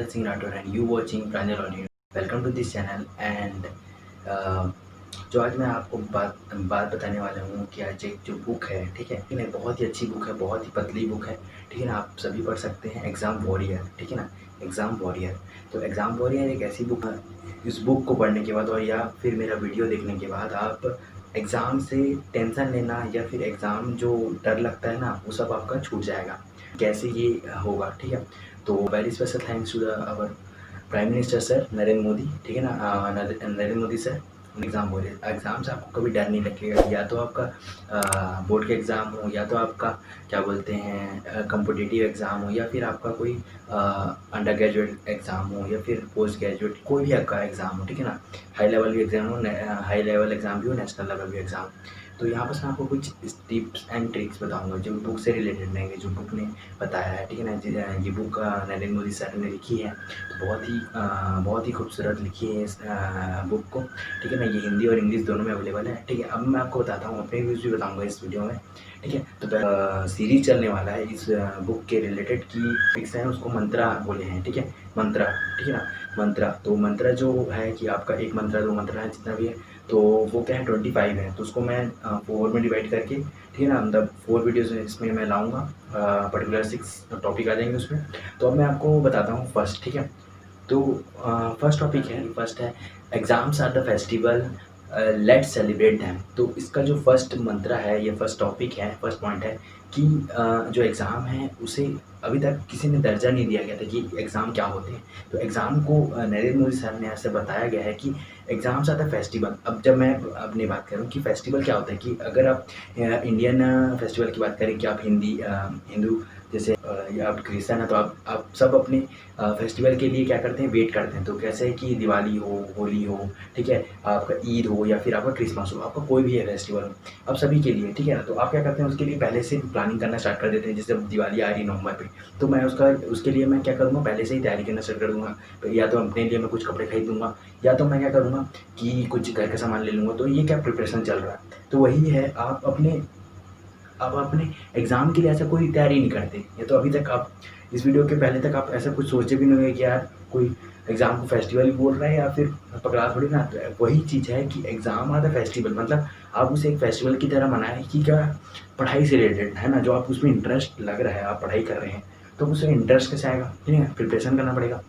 Pranjal Singh Rathore and you watching Pranjal Audio. Welcome to this channel and जो आज मैं आपको बात बताने वाला हूँ कि आज एक जो बुक है, ठीक है, ये बहुत ही अच्छी बुक है, बहुत ही पतली बुक है, ठीक है ना। आप सभी पढ़ सकते हैं, एग्ज़ाम वॉरियर, ठीक है ना, एग्ज़ाम वॉरियर। तो एग्ज़ाम वॉरियर एक ऐसी बुक है, इस बुक को पढ़ने के बाद और या फिर मेरा वीडियो देखने के बाद आप एग्ज़ाम से टेंशन लेना या फिर एग्ज़ाम जो डर लगता है ना, वो सब आपका छूट जाएगा। कैसे ये होगा, ठीक है। तो very special thanks to the our prime minister sir Narendra Modi, ठीक है ना, नरेंद्र मोदी सर। एग्ज़ाम हो रहे हैं, एग्ज़ाम से आपको कभी डर नहीं लगेगा, या तो आपका बोर्ड के एग्ज़ाम हो, या तो आपका क्या बोलते हैं कॉम्पिटिटिव एग्ज़ाम हो, या फिर आपका कोई अंडर ग्रेजुएट एग्ज़ाम हो, या फिर पोस्ट ग्रेजुएट कोई भी आपका एग्ज़ाम हो, ठीक है ना। हाई लेवल भी एग्ज़ाम हो, हाई लेवल एग्ज़ाम भी हो, नेशनल लेवल भी एग्ज़ाम। तो यहाँ पर मैं आपको कुछ टिप्स एंड ट्रिक्स बताऊंगा जो बुक से रिलेटेड रहेंगे, जो बुक ने बताया है, ठीक है ना। ये बुक नरेंद्र मोदी सर ने लिखी है, तो बहुत ही खूबसूरत लिखी है इस बुक को, ठीक है ना। ये हिंदी और इंग्लिश दोनों में अवेलेबल है, ठीक है। अब मैं आपको बताता हूँ, अपने व्यूज़ भी बताऊँगा इस वीडियो में, ठीक है। तो सीरीज चलने वाला है इस बुक के रिलेटेड की ट्रिक्स हैं, उसको मंत्रा बोले हैं, ठीक है, मंत्रा, ठीक है ना। मंत्रा, तो मंत्रा जो है कि आपका एक मंत्रा, दो मंत्रा है, जितना भी है, तो वो क्या है 25 है, तो उसको मैं 4 में डिवाइड करके, ठीक है ना, मतलब 4 वीडियोज़ इसमें मैं लाऊंगा, पर्टिकुलर 6 टॉपिक आ जाएंगे उसमें। तो अब मैं आपको बताता हूँ फर्स्ट, ठीक है। तो फर्स्ट टॉपिक है, फर्स्ट है exams are the festival, let's celebrate them. तो इसका जो फर्स्ट मंत्रा है, ये फर्स्ट टॉपिक है, फर्स्ट पॉइंट है कि जो एग्ज़ाम है उसे अभी तक किसी ने दर्जा नहीं दिया गया था कि एग्ज़ाम क्या होते हैं। तो एग्ज़ाम को नरेंद्र मोदी सर ने ऐसे बताया गया है कि एग्ज़ाम्स आर द फेस्टिवल। अब जब मैं अपनी बात करूँ कि फेस्टिवल क्या होता है, कि अगर आप इंडियन फेस्टिवल की बात करें कि आप हिंदू जैसे या आप क्रिश्चियन है, तो आप सब अपने फेस्टिवल के लिए क्या करते हैं, वेट करते हैं। तो कैसे है कि दिवाली हो, होली हो, ठीक है, आपका ईद हो, या फिर आपका क्रिसमस हो, आपका कोई भी है फेस्टिवल हो, अब सभी के लिए, ठीक है ना। तो आप क्या करते हैं, उसके लिए पहले से प्लानिंग करना स्टार्ट कर देते हैं। जैसे अब दिवाली आ रही नवंबर पे, तो मैं उसके लिए मैं क्या करूँगा, पहले से ही तैयारी करना स्टार्ट कर दूँगा। तो या तो अपने लिए मैं कुछ कपड़े खरीद दूँगा, या तो मैं क्या करूँगा कि कुछ घर का सामान ले लूँगा। तो ये क्या प्रिपरेशन चल रहा है। तो वही है, आप अपने एग्ज़ाम के लिए ऐसा कोई तैयारी नहीं करते, या तो अभी तक आप इस वीडियो के पहले तक आप ऐसा कुछ सोचे भी नहीं होंगे कि यार कोई एग्ज़ाम को फेस्टिवल ही बोल रहा है या फिर पकड़ा थोड़ी ना। तो वही चीज़ है कि एग्ज़ाम आर द फेस्टिवल, मतलब आप उसे एक फेस्टिवल की तरह मनाएं कि क्या पढ़ाई से रिलेटेड है ना, जो आप उसमें इंटरेस्ट लग रहा है, आप पढ़ाई कर रहे हैं, तो उसमें इंटरेस्ट कैसे आएगा, ठीक है, प्रिपरेशन करना पड़ेगा।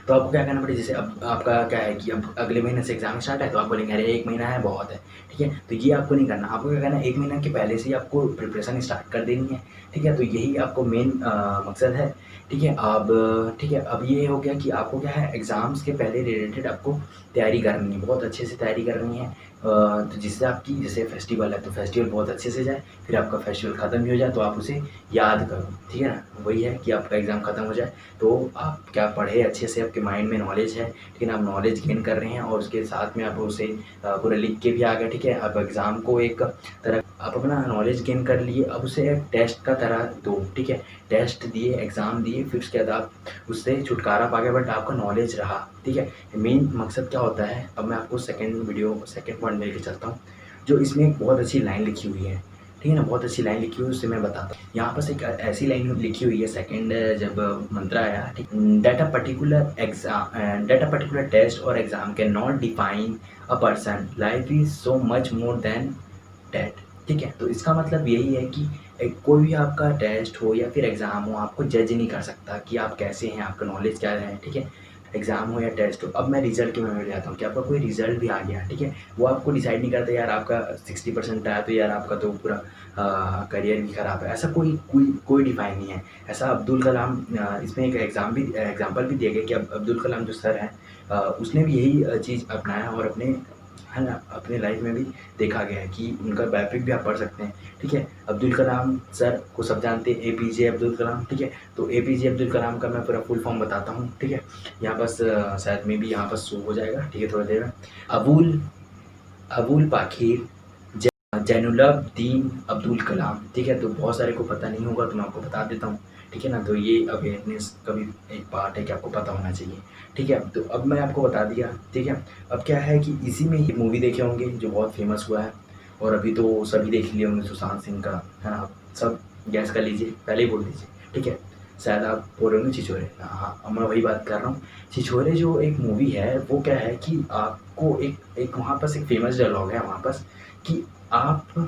तो आपको क्या करना पड़ेगा, जैसे अब आपका क्या है कि अब अगले महीने से एग्ज़ाम स्टार्ट है, तो आप बोलेंगे अरे 1 महीना है, बहुत है, ठीक है। तो ये आपको नहीं करना, आपको क्या करना है, 1 महीना के पहले से ही आपको प्रिपरेशन स्टार्ट कर देनी है, ठीक है। तो यही आपको मेन मकसद है, ठीक है। अब ठीक है, अब ये हो गया कि आपको क्या है, एग्ज़ाम्स के पहले रिलेटेड आपको तैयारी करनी है, बहुत अच्छे से तैयारी करनी है। तो जिससे आपकी जैसे फेस्टिवल है, तो फेस्टिवल बहुत अच्छे से जाए, फिर आपका फेस्टिवल ख़त्म भी हो जाए तो आप उसे याद करो, ठीक है ना। वही है कि आपका एग्ज़ाम ख़त्म हो जाए तो आप क्या पढ़े अच्छे से, आपके माइंड में नॉलेज है, ठीक है ना, आप नॉलेज गेन कर रहे हैं और उसके साथ में आप उसे पूरा लिख के भी आ गए, ठीक है। अब एग्ज़ाम को एक तरह आप अपना नॉलेज गेन कर लिए, अब उसे एक टेस्ट का तरह दो, ठीक है। टेस्ट दिए, एग्ज़ाम दिए, फिर उसके बाद आप उससे छुटकारा पा गए, बट आपका नॉलेज रहा, ठीक है। मेन मकसद क्या होता है, अब मैं आपको सेकंड पॉइंट में लेके चलता हूँ, जो इसमें एक बहुत अच्छी लाइन लिखी हुई है, ठीक है ना, बहुत अच्छी लाइन लिखी हुई है, उससे मैं बताता हूँ। यहाँ पर एक ऐसी लाइन लिखी हुई है, सेकंड जब मंत्रा आया, ठीक, दैट अ पर्टिकुलर टेस्ट और exam can not define a person, life is so much more than that, ठीक है। तो इसका मतलब यही है कि कोई भी आपका टेस्ट हो या फिर एग्ज़ाम हो, आपको जज नहीं कर सकता कि आप कैसे हैं, आपका नॉलेज क्या है, ठीक है। एग्ज़ाम हो या टेस्ट हो, अब मैं रिज़ल्ट के में जाता हूँ कि आपका कोई रिज़ल्ट भी आ गया, ठीक है, वो आपको डिसाइड नहीं करता यार आपका 60% आया तो यार आपका तो पूरा करियर भी ख़राब है। ऐसा कोई डिफाइन नहीं है। ऐसा अब्दुल कलाम, इसमें एक एग्ज़ाम्पल भी दिया गया कि अब अब्दुल कलाम जो सर हैं, उसने भी यही चीज़ अपनाया और अपने, है ना, अपने लाइफ में भी देखा गया है कि उनका बायोपिक भी आप पढ़ सकते हैं, ठीक है। अब्दुल कलाम सर को सब जानते हैं, एपीजे अब्दुल कलाम, ठीक है। तो एपीजे अब्दुल कलाम का मैं पूरा फुल फॉर्म बताता हूँ, ठीक है। यहाँ बस शायद में भी यहाँ पर शो हो जाएगा, ठीक है, थोड़ी देर में। अबुल अबुल पाखिर जैनुलब्दीन अब्दुल कलाम, ठीक है। तो बहुत सारे को पता नहीं होगा, तो मैं आपको बता देता हूँ, ठीक है ना। तो ये अवेयरनेस का भी एक पार्ट है कि आपको पता होना चाहिए, ठीक है। तो अब मैं आपको बता दिया, ठीक है। अब क्या है कि इसी में ही मूवी देखे होंगे जो बहुत फेमस हुआ है, और अभी तो सभी देख लिए होंगे, सुशांत सिंह का, है ना। सब गैस कर लीजिए, पहले ही बोल दीजिए, ठीक है। शायद आप बोल रहे होंगे छिछोरे, हाँ, मैं वही बात कर रहा हूँ। छिछोरे जो एक मूवी है, वो क्या है कि आपको एक एक वहाँ पास एक फ़ेमस डायलॉग है वहाँ पास कि आप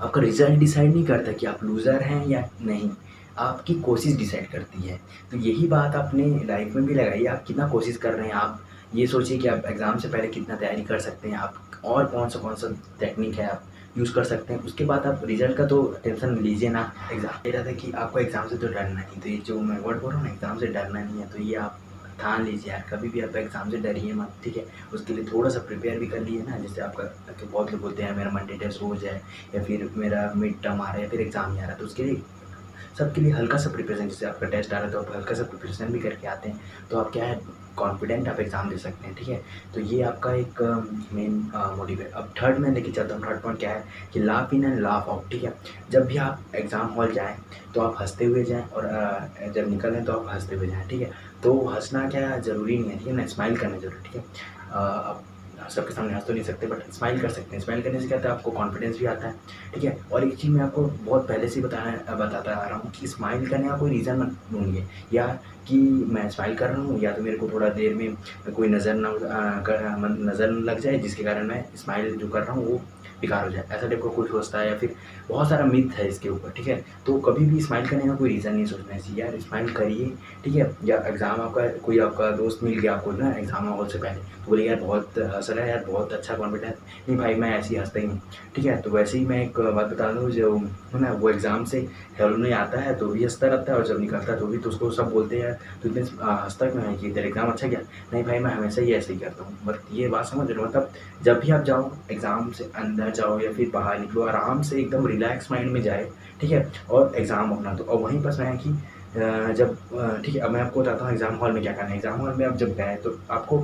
आपका रिज़ल्ट डिसाइड नहीं करता कि आप लूज़र हैं या नहीं, आपकी कोशिश डिसाइड करती है। तो यही बात अपने लाइफ़ में भी लगाइए, आप कितना कोशिश कर रहे हैं, आप ये सोचिए कि आप एग्ज़ाम से पहले कितना तैयारी कर सकते हैं, आप और कौन-सा टेक्निक है आप यूज़ कर सकते हैं। उसके बाद आप रिज़ल्ट का तो टेंशन लीजिए ना। एग्ज़ाम कह रहा था कि आपको एग्ज़ाम से तो डरना नहीं, तो ये जो मैं वर्ड बोल रहा हूँ ना, एग्ज़ाम से डरना नहीं है, तो ये आप ठान लीजिए यार, कभी भी आप एग्ज़ाम से डरिए मत, ठीक है? उसके लिए थोड़ा-सा प्रिपेयर भी कर लिए ना, जैसे आपका तो बहुत लोग बोलते हैं मेरा मंडे टेस्ट रोज़ है, या फिर मेरा मिड टर्म आ रहा है, या फिर एग्ज़ाम नहीं आ रहा है, तो उसके लिए सबके लिए हल्का-सा प्रिपरेशन, जैसे आपका टेस्ट आ रहा है तो आप हल्का-सा प्रिपरेशन भी करके आते हैं, तो आप क्या है कॉन्फिडेंट आप एग्ज़ाम दे सकते हैं, ठीक है? तो ये आपका एक मेन मोटिव है। अब थर्ड मैं लेके चलता हूँ, थर्ड पॉइंट क्या है कि laugh in and laugh out, ठीक है? जब भी आप एग्ज़ाम हॉल जाएँ, तो आप हँसते हुए जाएँ, और जब निकलें तो आप हँसते हुए जाएँ, ठीक है? तो हँसना क्या ज़रूरी नहीं है, ठीक है ना? स्माइल करना ज़रूरी है, ठीक है? अब सबके सामने हँस तो नहीं सकते, बट स्माइल कर सकते हैं। स्माइल करने से क्या होता है, आपको कॉन्फिडेंस भी आता है, ठीक है? और एक चीज़ मैं आपको बहुत पहले से ही बताता आ रहा हूँ कि स्माइल करने का कोई रीज़न मत ढूँढिए, या कि मैं स्माइल कर रहा हूँ या तो मेरे को थोड़ा देर में कोई नज़र न लग जाए, जिसके कारण मैं स्माइल जो कर रहा हूँ वो बेकार हो जाए, ऐसा टाइप का कोई सोचता है, या फिर बहुत सारा मिथ है इसके ऊपर, ठीक है? तो कभी भी स्माइल करने का कोई रीज़न नहीं सोचना चाहिए यार, स्माइल करिए, ठीक है? या एग्ज़ाम आपका कोई आपका दोस्त मिल गया आपको ना एग्ज़ाम हॉल से पहले, तो बोले यार बहुत हँस रहा है यार, बहुत अच्छा कॉन्फिडेंस, नहीं भाई मैं ऐसे ही हँसता ही हूँ, ठीक है? तो वैसे ही मैं एक बात बता दूँ, जो है ना वो एग्ज़ाम से हॉल में आता है तो भी हँसता रहता है, और जब निकलता है तो भी, तो उसको सब बोलते हैं यार तू इतने हँसता क्यों है, कि तेरा एग्ज़ाम अच्छा गया? नहीं भाई मैं हमेशा ही ऐसे ही करता हूँ। बट ये बात समझ रहे हो, मतलब जब भी आप जाओ एग्ज़ाम से अंदर जाओ या फिर बाहर निकलो, आराम से एकदम रिलैक्स माइंड में जाए, ठीक है? और एग्ज़ाम अपना दो, और वहीं पर मैं कि ठीक है, अब मैं आपको बताता हूँ एग्ज़ाम हॉल में क्या करना है। एग्ज़ाम हॉल में आप जब गए तो आपको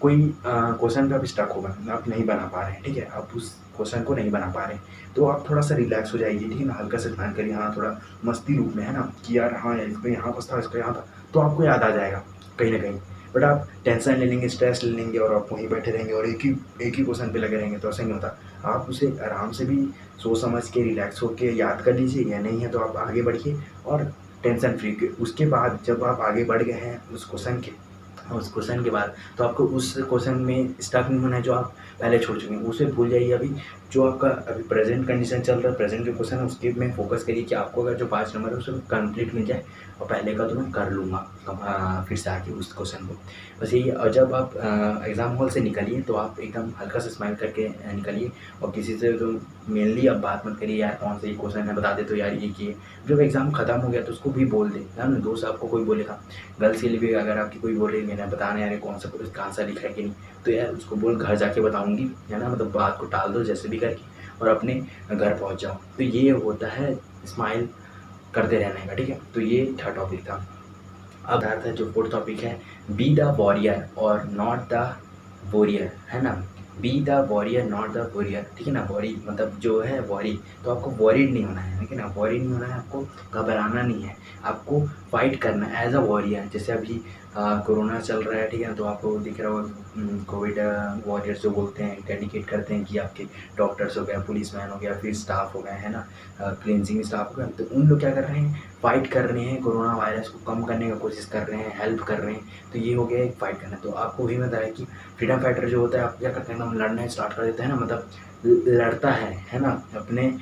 कोई क्वेश्चन पे आप स्टक हो गए, आप नहीं बना पा रहे हैं, ठीक है? आप उस क्वेश्चन को नहीं बना पा रहे हैं, तो आप थोड़ा-सा रिलैक्स हो जाइए, ठीक है ना? हल्का सा स्माइल करिए, हाँ, थोड़ा मस्ती रूप में, है ना? कि यार हाँ यार, इसको यहाँ फँसा था, इसको यहाँ था, तो आपको याद आ जाएगा कहीं न कहीं। बट आप टेंशन ले लेंगे, स्ट्रेस ले लेंगे, और आप वहीं बैठे रहेंगे और एक ही क्वेश्चन पे लगे रहेंगे, तो ऐसा नहीं होता। आप उसे आराम से भी सोच समझ के रिलैक्स होके याद कर लीजिए, या नहीं है तो आप आगे बढ़िए और टेंशन फ्री के उसके बाद जब आप आगे बढ़ गए हैं उस क्वेश्चन के बाद, तो आपको उस क्वेश्चन में स्टक नहीं होना है जो आप पहले छोड़ चुके हैं, उसे भूल जाइए। अभी जो आपका अभी प्रेज़ेंट कंडीशन चल रहा है, प्रेज़ेंट जो क्वेश्चन है उसके में फ़ोकस करिए कि आपको अगर जो 5 नंबर है उसमें कंप्लीट मिल जाए, और पहले का तो मैं कर लूँगा फिर से आके उस क्वेश्चन को। बस यही है। और जब आप एग्ज़ाम हॉल से निकलिए तो आप एकदम हल्का सा स्माइल करके निकलिए, और किसी से तो मेनली आप बात मत करिए यार कौन सा ये क्वेश्चन है बता दे तो यार ये। जब एग्ज़ाम खत्म हो गया तो उसको भी बोल दें, है ना? दोस्त आपको कोई बोलेगा, गर्ल्स के लिए भी अगर आपकी कोई बोले मैंने बताना यार ये कौन सा कहाँ सा लिखा है कि नहीं, तो यार उसको बोल घर जाके बताऊँगी, है ना? मतलब बात को टाल दो जैसे भी करके, और अपने घर पहुँच जाओ। तो ये होता है स्माइल करते रहने का, ठीक है? तो ये थर्ड टॉपिक था। अब आता है जो फोर्थ टॉपिक है, बी द वॉरियर और नॉट द वॉरियर, है ना? Be the warrior not the warrior, ठीक है ना? वॉरी मतलब जो है वॉरी, तो आपको वॉरिड नहीं होना है, ठीक है ना? वॉरिड नहीं होना है, आपको घबराना नहीं है, आपको फाइट करना है एज अ वॉरियर। जैसे अभी कोरोना चल रहा है, ठीक है ना? तो आपको दिख रहा होगा कोविड वॉरियर्स जो बोलते हैं, डेडिकेट करते हैं कि आपके डॉक्टर्स हो गया, पुलिसमैन हो गया, फिर स्टाफ हो गए, है ना? क्लींजिंग स्टाफ हो गया, तो उन लोग क्या कर रहे हैं, फाइट कर रहे हैं, कोरोना वायरस को कम करने का कोशिश कर रहे हैं, हेल्प कर रहे हैं, तो ये हो गया एक फाइट करना। तो आपको भी बताया कि फ्रीडम फाइटर जो होता है, आप क्या करते हैं ना, लड़ना स्टार्ट कर देते हैं ना, मतलब लड़ता है ना? अपने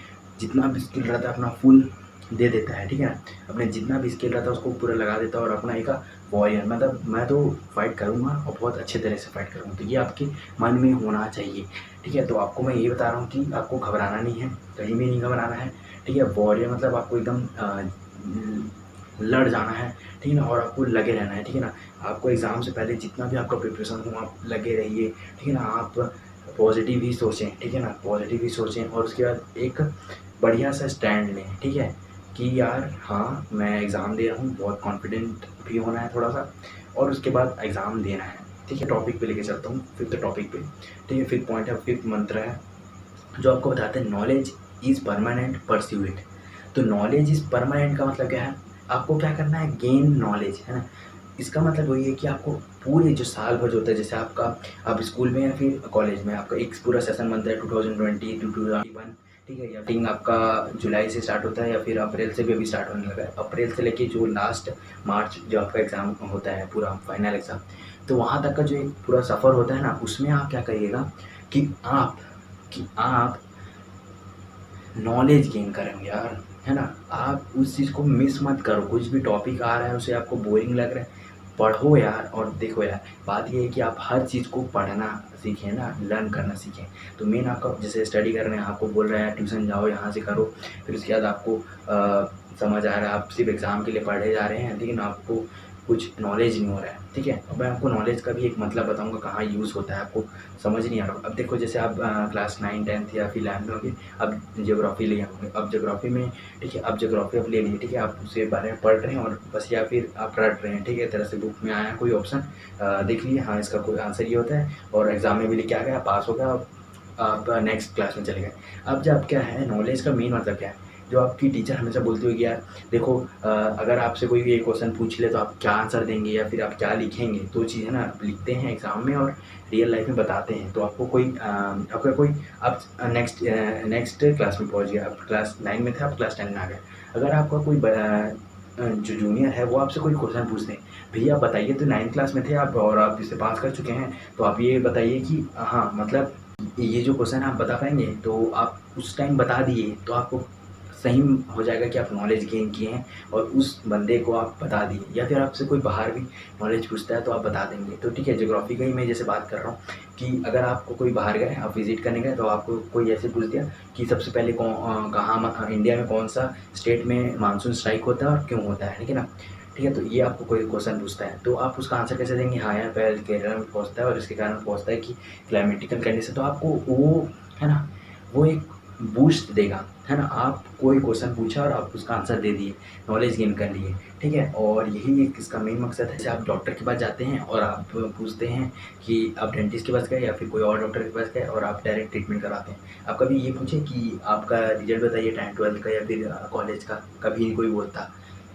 जितना भी स्किल रहता है अपना फुल दे देता है, ठीक है ना? अपने जितना भी स्किल रहता है उसको पूरा लगा देता है, और अपना एक वॉरियर, मतलब मैं तो फाइट करूँगा और बहुत अच्छे तरह से फाइट करूँगा, तो ये आपके मन में होना चाहिए, ठीक है? तो आपको मैं ये बता रहा हूँ कि आपको घबराना नहीं है, कहीं भी नहीं घबराना है, ठीक है? वॉरियर मतलब आपको एकदम लड़ जाना है, ठीक है ना? और आपको लगे रहना है, ठीक है ना? आपको एग्ज़ाम से पहले जितना भी आपका प्रिपरेशन हो आप लगे रहिए, ठीक है ना? आप पॉज़िटिव ही सोचें, ठीक है ना? पॉज़िटिव ही सोचें, और उसके बाद एक बढ़िया सा स्टैंड लें, ठीक है? कि यार हाँ, मैं एग्ज़ाम दे रहा हूँ, बहुत कॉन्फिडेंट भी होना है थोड़ा-सा, और उसके बाद एग्ज़ाम देना है, ठीक है? टॉपिक पे लेके चलता हूँ, 5th टॉपिक पे, ठीक है? 5th पॉइंट है, 5th मंत्र है, जो आपको बताते हैं knowledge is permanent pursue it. तो नॉलेज इज़ परमानेंट का मतलब क्या है, आपको क्या करना है, गेन नॉलेज, है ना? इसका मतलब वही है कि आपको पूरे जो साल भर जो होता है, जैसे आपका आप स्कूल में या फिर कॉलेज में आपका एक पूरा सेशन बनता है 2020 टू 2021, ठीक है। या टिंग आपका जुलाई से स्टार्ट होता है या फिर अप्रैल से भी अभी स्टार्ट होने लगा है। अप्रैल से लेके जो लास्ट मार्च जो आपका एग्ज़ाम होता है पूरा फाइनल एग्ज़ाम, तो वहाँ तक का जो एक पूरा सफ़र होता है ना, उसमें आप क्या करिएगा कि आप नॉलेज गेन करेंगे यार, है ना। आप उस चीज़ को मिस मत करो। कुछ भी टॉपिक आ रहा है उसे आपको बोरिंग लग रहा है, पढ़ो यार। और देखो यार, बात ये है कि आप हर चीज़ को पढ़ना सीखें ना, लर्न करना सीखें। तो मेन आपका जैसे स्टडी कर रहे हैं, आपको बोल रहे हैं ट्यूशन जाओ, यहाँ से करो, फिर उसके बाद आपको समझ आ रहा है, आप सिर्फ एग्ज़ाम के लिए पढ़े जा रहे हैं, लेकिन आपको कुछ नॉलेज नहीं हो रहा है, ठीक है। अब मैं आपको नॉलेज का भी एक मतलब बताऊंगा कहाँ यूज़ होता है, आपको समझ नहीं आ रहा। अब देखो जैसे आप क्लास 9, 10th या फिर 11th में होंगे, अब ज्योग्राफी लिए होंगे। अब ज्योग्राफी में, ठीक है, अब ज्योग्राफी आप ले लिए, ठीक है, आप उसके बारे में पढ़ रहे हैं और बस, या फिर आप रट रहे हैं, ठीक है, तरह से बुक में आया कोई ऑप्शन देख लिए, हाँ इसका कोई आंसर ये होता है, और एग्ज़ाम में भी लिख के आ गया, पास हो गया, आप नेक्स्ट क्लास में चले गए। अब जब क्या है, नॉलेज का मेन मतलब क्या है, जो आपकी टीचर हमेशा बोलती होगी यार देखो, अगर आपसे कोई ये क्वेश्चन पूछ ले तो आप क्या आंसर देंगे या फिर आप क्या लिखेंगे, तो चीज़ें ना आप लिखते हैं एग्ज़ाम में और रियल लाइफ में बताते हैं। तो आपको कोई आपका कोई, आप नेक्स्ट क्लास में पहुंच गया, आप क्लास 9 में थे, आप क्लास 10 में आ गए। अगर आपका कोई जो जूनियर है वो आपसे कोई क्वेश्चन पूछते हैं, भैया बताइए तो 9th क्लास में थे आप और आप इसे पास कर चुके हैं, तो आप ये बताइए कि हाँ मतलब ये जो क्वेश्चन आप बता पाएंगे, तो आप उस टाइम बता दिए तो आपको सही हो जाएगा कि आप नॉलेज गेन किए हैं और उस बंदे को आप बता दिए। या फिर आपसे कोई बाहर भी नॉलेज पूछता है तो आप बता देंगे। तो ठीक है, ज्योग्राफी का ही मैं जैसे बात कर रहा हूँ कि अगर आपको कोई बाहर गए, आप विजिट करने गए, तो आपको कोई ऐसे पूछ दिया कि सबसे पहले कहाँ इंडिया में कौन सा स्टेट में मानसून स्ट्राइक होता है और क्यों होता है, ठीक है ना। ठीक है, तो ये आपको कोई क्वेश्चन पूछता है तो आप उसका आंसर कैसे देंगे, हाँ यार पहले केरला में पहुँचता है और इसके कारण पहुँचता है कि क्लाइमेटिकल कंडीशन, तो आपको वो, है ना, वो एक बूस्ट देगा, है ना। आप कोई क्वेश्चन पूछा और आप उसका आंसर दे दिए, नॉलेज गेन कर लिए, ठीक है। और यही एक इसका मेन मकसद है। जैसे आप डॉक्टर के पास जाते हैं और आप पूछते हैं कि आप डेंटिस्ट के पास गए या फिर कोई और डॉक्टर के पास गए और आप डायरेक्ट ट्रीटमेंट कराते हैं, आप कभी ये पूछे कि आपका रिजल्ट बताइए 10th 12th का या फिर कॉलेज का, कभी कोई बोलता,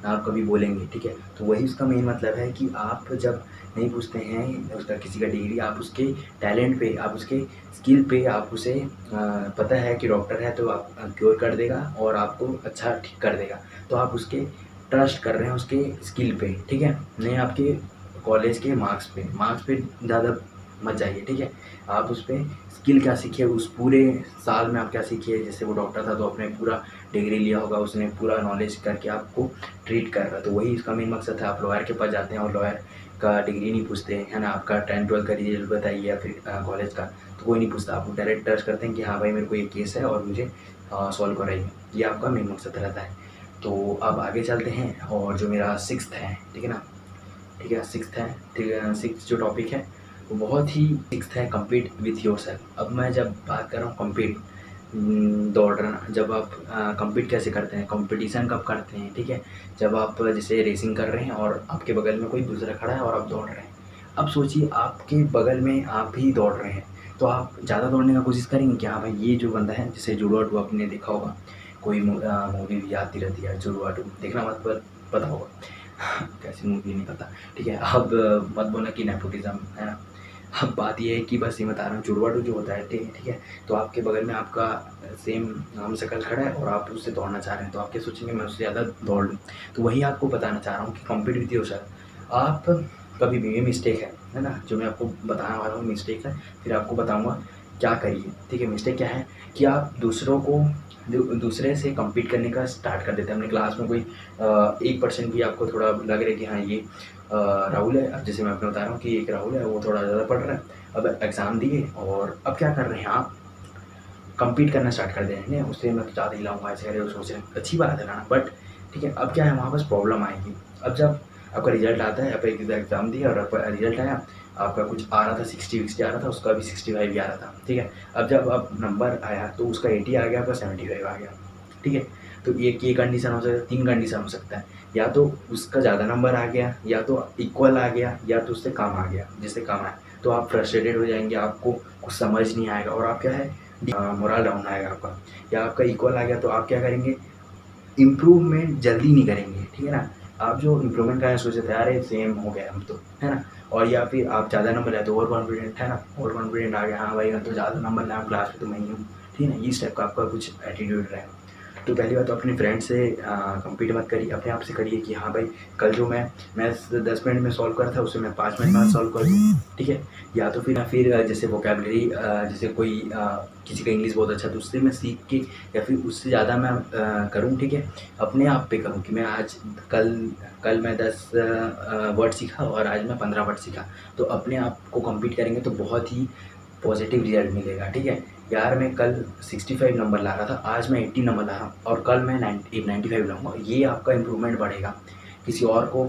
आप कभी बोलेंगे, ठीक है। तो वही उसका मेन मतलब है कि आप जब नहीं पूछते हैं उसका किसी का डिग्री, आप उसके टैलेंट पे, आप उसके स्किल पे, आप उसे पता है कि डॉक्टर है तो आप क्योर कर देगा और आपको अच्छा ठीक कर देगा, तो आप उसके ट्रस्ट कर रहे हैं उसके स्किल पे, ठीक है, नहीं आपके कॉलेज के मार्क्स पे ज़्यादा मत जाइए, ठीक है। आप उस पर स्किल क्या सीखे, उस पूरे साल में आप क्या सीखे। जैसे वो डॉक्टर था तो अपने पूरा डिग्री लिया होगा, उसने पूरा नॉलेज करके आपको ट्रीट कर रहा है, तो वही इसका मेन मकसद है। आप लॉयर के पास जाते हैं और लॉयर का डिग्री नहीं पूछते हैं, है ना, आपका 10th 12th का रिजल्ट बताइए या फिर कॉलेज का, तो कोई नहीं पूछता। आप डायरेक्ट टच करते हैं कि हाँ भाई मेरे को ये केस है और मुझे सॉल्व कराइए, ये आपका मेन मकसद रहता है। तो अब आगे चलते हैं, और जो मेरा 6th है, ठीक है ना, ठीक है 6th है, ठीक है। 6th जो टॉपिक है वो बहुत ही 6th है, कम्पीट विथ योरसेल्फ। अब मैं जब बात कर रहा हूँ कम्पीट, दौड़ना, जब आप कम्पीट कैसे करते हैं, कंपटीशन कब करते हैं, ठीक है, जब आप जैसे रेसिंग कर रहे हैं और आपके बगल में कोई दूसरा खड़ा है और आप दौड़ रहे हैं। अब सोचिए आपके बगल में आप भी दौड़ रहे हैं, तो आप ज़्यादा दौड़ने का कोशिश करेंगे कि हाँ भाई ये जो बंदा है, जैसे जुड़वा टू आपने देखा होगा, कोई मूवी भी आती रहती है जुड़वा टू, देखना मत, पर पता होगा कैसी मूवी नहीं पता, ठीक है। अब मत बोलना कि नेपोटिज्म है ना। अब बात ये है कि बस ये बता रहा हूँ, जुड़वा टू जो होता है, ठीक है, तो आपके बगल में आपका सेम हम शक्ल खड़ा है और आप उससे दौड़ना चाह रहे हैं, तो आप क्या सोचेंगे मैं उससे ज़्यादा दौड़ लूँ। तो वही आपको बताना चाह रहा हूँ कि कॉम्पीट विथ योरसेल्फ। आप कभी भी, ये मिस्टेक है ना, जो मैं आपको बताने वाला हूँ मिस्टेक है, फिर आपको बताऊँगा क्या करिए, ठीक है। मिस्टेक क्या है कि आप दूसरे से कम्पीट करने का स्टार्ट कर देते हैं। अपने क्लास में कोई 1% भी आपको थोड़ा लग रहा है कि हाँ ये राहुल है, अब जैसे मैं अपने बता रहा हूँ कि एक राहुल है वो थोड़ा ज़्यादा पढ़ रहा है, अब एग्ज़ाम दिए और अब क्या कर रहे हैं आप, कम्पीट करना स्टार्ट कर देंगे, उससे मैं तो ज़्यादा ही लाऊंगा, ऐसे करे सोच रहे हैं, अच्छी बात है ना, बट ठीक है। अब क्या है, वहाँ बस प्रॉब्लम आएगी। अब जब आपका रिजल्ट आता है, आप एक एग्ज़ाम दिया और आपका रिजल्ट आया, आपका कुछ आ रहा था 60 आ रहा था, उसका भी 65 ही आ रहा था, ठीक है। अब जब अब नंबर आया तो उसका 80 आ गया, आपका 75 आ गया, ठीक है। तो एक ये कंडीशन हो सकता है, 3 कंडीशन हो सकता है, या तो उसका ज़्यादा नंबर आ गया, या तो इक्वल आ गया, या तो उससे कम आ गया, जिससे कम आया तो आप फ्रस्ट्रेटेड हो जाएंगे, आपको कुछ समझ नहीं आएगा और आप क्या है, मोरल डाउन आएगा आपका। या आपका इक्वल आ गया तो आप क्या करेंगे, इम्प्रूवमेंट जल्दी नहीं करेंगे, ठीक है ना। आप जो इम्प्रूवमेंट का सोचे थे अरे सेम हो गया हम तो, है ना। और या फिर आप ज़्यादा नंबर लाए तो ओवर कॉन्फिडेंट, है ना, ओवर कॉन्फिडेंट आ गया, हाँ भाई मैं तो ज़्यादा नंबर लाया क्लास में तो मैं ही हूँ, ठीक है ना, इस टाइप का आपका कुछ एटीट्यूड रहे। तो पहली बात तो अपने फ्रेंड से कम्पीट मत करिए, अपने आप से करिए कि हाँ भाई कल जो मैं 10 मिनट में सॉल्व कर था उसे मैं 5 मिनट में सॉल्व कर दूँ, ठीक है। या तो फिर जैसे वोकेबलरी जैसे कोई किसी का इंग्लिश बहुत अच्छा है तो उससे मैं सीख के या फिर उससे ज़्यादा मैं करूँ, ठीक है। अपने आप पे करूँ कि मैं आज कल मैं 10 वर्ड सीखा और आज मैं 15 वर्ड सीखा, तो अपने आप को कम्पीट करेंगे तो बहुत ही पॉजिटिव रिजल्ट मिलेगा, ठीक है। यार मैं कल 65 नंबर ला रहा था, आज मैं 80 नंबर ला रहा हूँ और कल मैं 95 लाऊंगा, ये आपका इम्प्रूवमेंट बढ़ेगा। किसी और को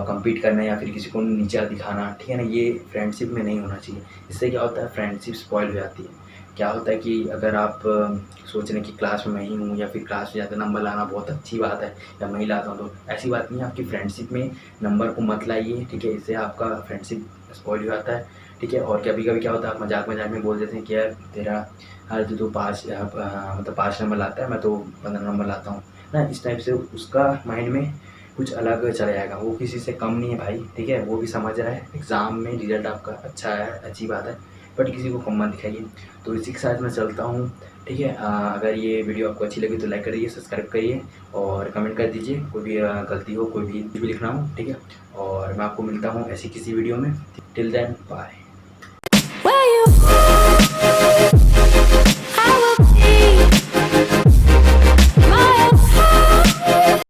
कम्पीट करना या फिर किसी को नीचा दिखाना, ठीक है ना, ये फ्रेंडशिप में नहीं होना चाहिए। इससे क्या होता है, फ्रेंडशिप स्पॉइल हो जाती है। क्या होता है कि अगर आप सोच रहे हैं कि क्लास में मैं ही हूँ या फिर क्लास में ज़्यादा नंबर लाना बहुत अच्छी बात है या मैं ही लाता हूँ, तो ऐसी बात नहीं है। आपकी फ्रेंडशिप में नंबर को मत लाइए, ठीक है, इससे आपका फ्रेंडशिप स्पॉइल हो जाता है, ठीक है। और कभी-कभी क्या होता है, आप मज़ाक में बोल देते हैं कि यार तेरा हर तो 5 मतलब 5 नंबर लाता है, मैं तो 15 नंबर लाता हूँ ना, इस टाइप से उसका माइंड में कुछ अलग चला जाएगा। वो किसी से कम नहीं है भाई, ठीक है, वो भी समझ रहा है एग्ज़ाम में रिज़ल्ट आपका अच्छा है, अच्छी बात है, बट किसी को कम मत दिखाइए। तो इसी के साथ मैं चलता हूँ, ठीक है। अगर ये वीडियो आपको अच्छी लगी तो लाइक करिए, सब्सक्राइब करिए और कमेंट कर दीजिए, कोई भी गलती हो, कोई भी लिखना हो, ठीक है। और मैं आपको मिलता हूँ ऐसी किसी वीडियो में। Till then bye.